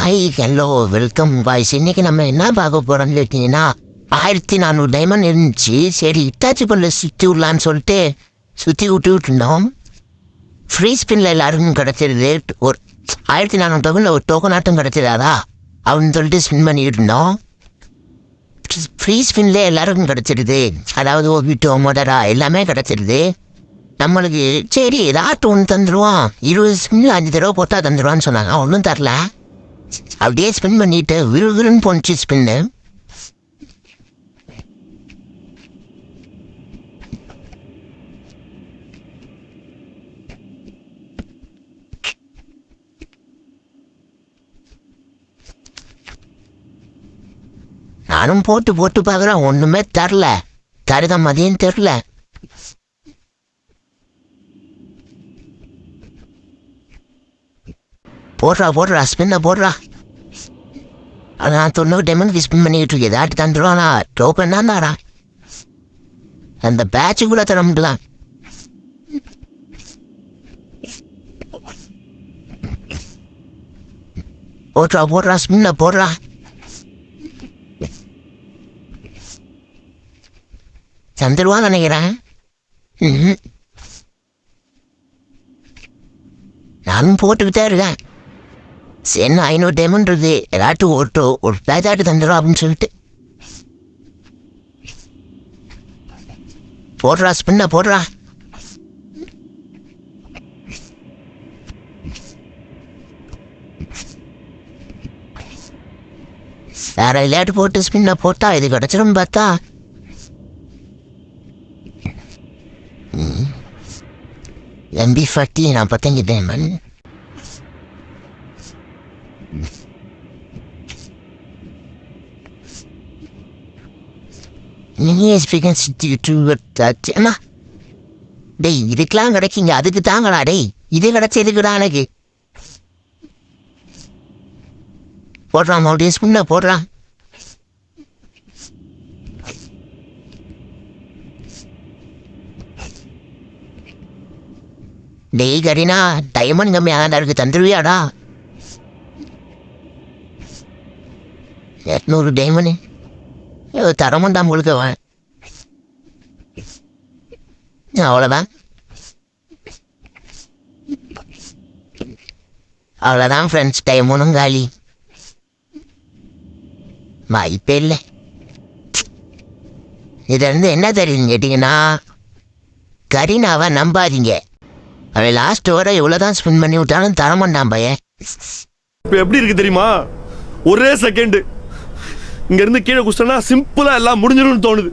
Hi hello welcome boys. இன்னைக்கு நம்ம என்ன பார்க்க போறோம்னு கேட்டீங்கன்னா 1400 டைமண்ட் இருந்துச்சு. சரி இட்டாச்சி பல்ல சுற்றி விடலான்னு சொல்லிட்டு சுற்றி விட்டு இருந்தோம். ஃப்ரீ ஸ்பின்ல எல்லாருக்கும் கிடச்சிருது. ஒரு 1400 டோக்கனில் ஒரு டோக்கன் ஆட்டம் கிடச்சிடாதா அப்படின்னு சொல்லிட்டு ஸ்பின் பண்ணிட்டு இருந்தோம். ஃப்ரீ ஸ்பின்ல எல்லாருக்கும் கிடச்சிருது. அதாவது ஓபிட்டோ மொடரா எல்லாமே கிடச்சிருது நம்மளுக்கு. சரி ஏதாட்டும் ஒன்று தந்துடுவான். 20 ஸ்பின்ல 5 தடவை போட்டால் தந்துடுவான்னு சொன்னாங்க. ஒன்றும் தரல. அப்படியே ஸ்பின் பண்ணிட்டு விறுவிறுன்னு போனுச்சு ஸ்பின்னு. நானும் போட்டு பார்க்குறேன், ஒன்றுமே தரல. தருத மதியம் தெரில. போடுறா ஸ்பின்னை போடுறா. நான் 90 டைமண்ட் ஸ்பின் பண்ணிக்கிட்டு இருக்கேன். ஏதாட்டு தந்துடுவானா? டோக்கன் தான் தாரா. அந்த பேட்சுக்குள்ளே தர முடியலாம். போடுறா ஸ்பின்னை போடுறா. தந்துடுவான்னு நினைக்கிறேன். நானும் போட்டுக்கிட்டே இருக்கேன். சரி 500 டைமண்ட் இருக்குது. ஏதாட்டும் ஒரு பேச்சாட்டு தந்துடும் அப்படின்னு சொல்லிட்டு போடுறா ஸ்பின்னை போடுறா. வேற விளையாட்டு போட்டு ஸ்பின்னை போட்டா இது கிடச்சிடும் பார்த்தா. MB40 45 diamond. டேய் இதுக்கெல்லாம் கிடைக்குங்க. அதுக்கு தாங்கடா. டேய் இது கிடைச்சதுக்குடா எனக்கு. போடுறான் மறுபடியும் ஸ்பின்ன போடுறான். டேய் கரீனா டைமண்ட் கம்மியாக இருக்கு, தந்துருவியாடா? 800 டைமண்ட் தரமாட்டான் உங்களுக்கு. அவ்வளோதான் ஃப்ரெண்ட்ஸ். டைமண்டும் காலி. வாய்ப்பே இல்லை. இதுலேருந்து என்ன தெரியுதுன்னு கேட்டிங்கன்னா, கரீனாவை நம்பாதீங்க. அவன் லாஸ்ட் வர இவ்வளோதான் ஸ்பின் பண்ணி விட்டாலும் தரமாட்டான் பையன். இப்போ எப்படி இருக்கு தெரியுமா? ஒரே செகண்ட் இங்க இருந்து கீழே குஸ்டனா சிம்பிளா எல்லாம் முடிஞ்சிடும்னு தோணுது.